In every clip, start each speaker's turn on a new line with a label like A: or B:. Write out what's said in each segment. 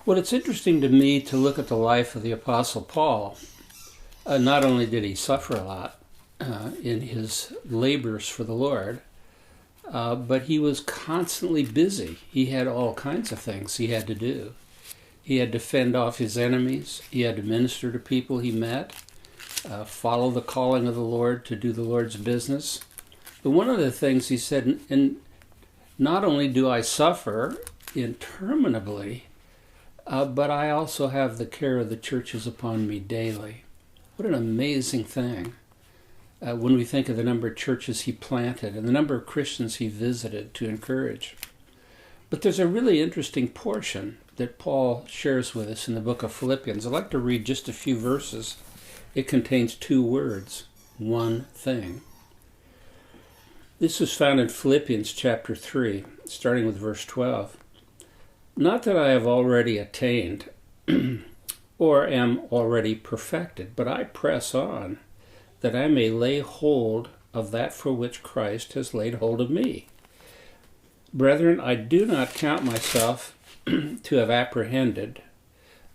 A: Well, it's interesting to me to look at the life of the Apostle Paul. Not only did he suffer a lot in his labors for the Lord, but he was constantly busy. He had all kinds of things he had to do. He had to fend off his enemies. He had to minister to people he met, follow the calling of the Lord to do the Lord's business. But one of the things he said, and not only do I suffer interminably, but I also have the care of the churches upon me daily. What an amazing thing. When we think of the number of churches he planted and the number of Christians he visited to encourage. But there's a really interesting portion that Paul shares with us in the book of Philippians. I'd like to read just a few verses. It contains two words, one thing. This is found in Philippians chapter 3, starting with verse 12. Not that I have already attained or am already perfected, but I press on, that I may lay hold of that for which Christ has laid hold of me. Brethren, I do not count myself to have apprehended,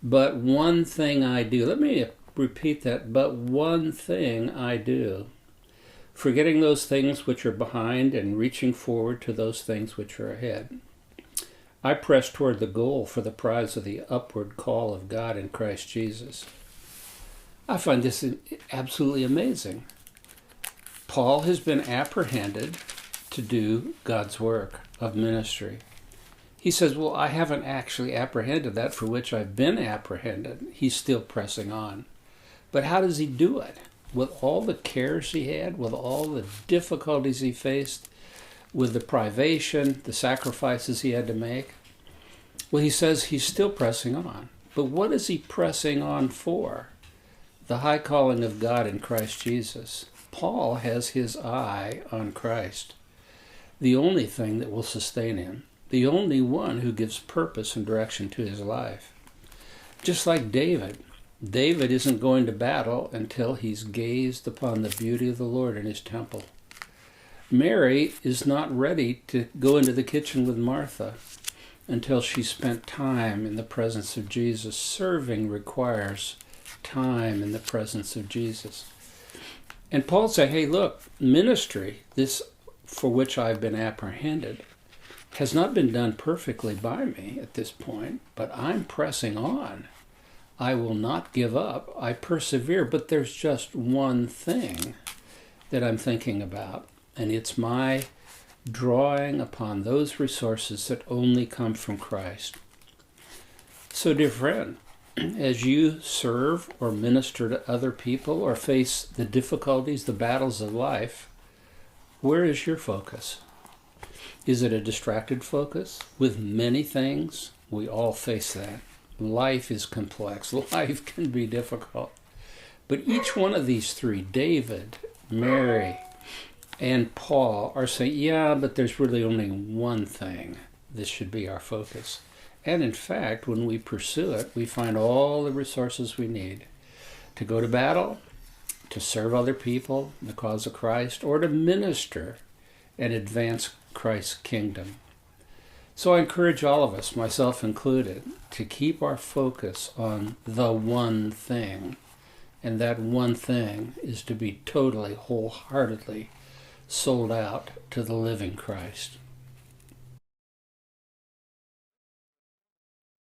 A: but one thing I do. Let me repeat that, but one thing I do. Forgetting those things which are behind and reaching forward to those things which are ahead. I press toward the goal for the prize of the upward call of God in Christ Jesus. I find this absolutely amazing. Paul has been apprehended to do God's work of ministry. He says, well, I haven't actually apprehended that for which I've been apprehended. He's still pressing on. But how does he do it? With all the cares he had, with all the difficulties he faced, with the privation, the sacrifices he had to make? Well, he says he's still pressing on. But what is he pressing on for? The high calling of God in Christ Jesus. Paul has his eye on Christ, the only thing that will sustain him, the only one who gives purpose and direction to his life. Just like David. David isn't going to battle until he's gazed upon the beauty of the Lord in his temple. Mary is not ready to go into the kitchen with Martha until she spent time in the presence of Jesus. Serving requires time in the presence of Jesus. And Paul said, hey, look, ministry, this for which I've been apprehended, has not been done perfectly by me at this point, but I'm pressing on. I will not give up. I persevere, but there's just one thing that I'm thinking about, and it's my drawing upon those resources that only come from Christ. So, dear friend, as you serve or minister to other people or face the difficulties, the battles of life, where is your focus? Is it a distracted focus with many things? We all face that. Life is complex. Life can be difficult. But each one of these three, David, Mary, and Paul, are saying, yeah, but there's really only one thing. This should be our focus. And in fact, when we pursue it, we find all the resources we need to go to battle, to serve other people in the cause of Christ, or to minister and advance Christ's kingdom. So I encourage all of us, myself included, to keep our focus on the one thing. And that one thing is to be totally, wholeheartedly sold out to the living Christ.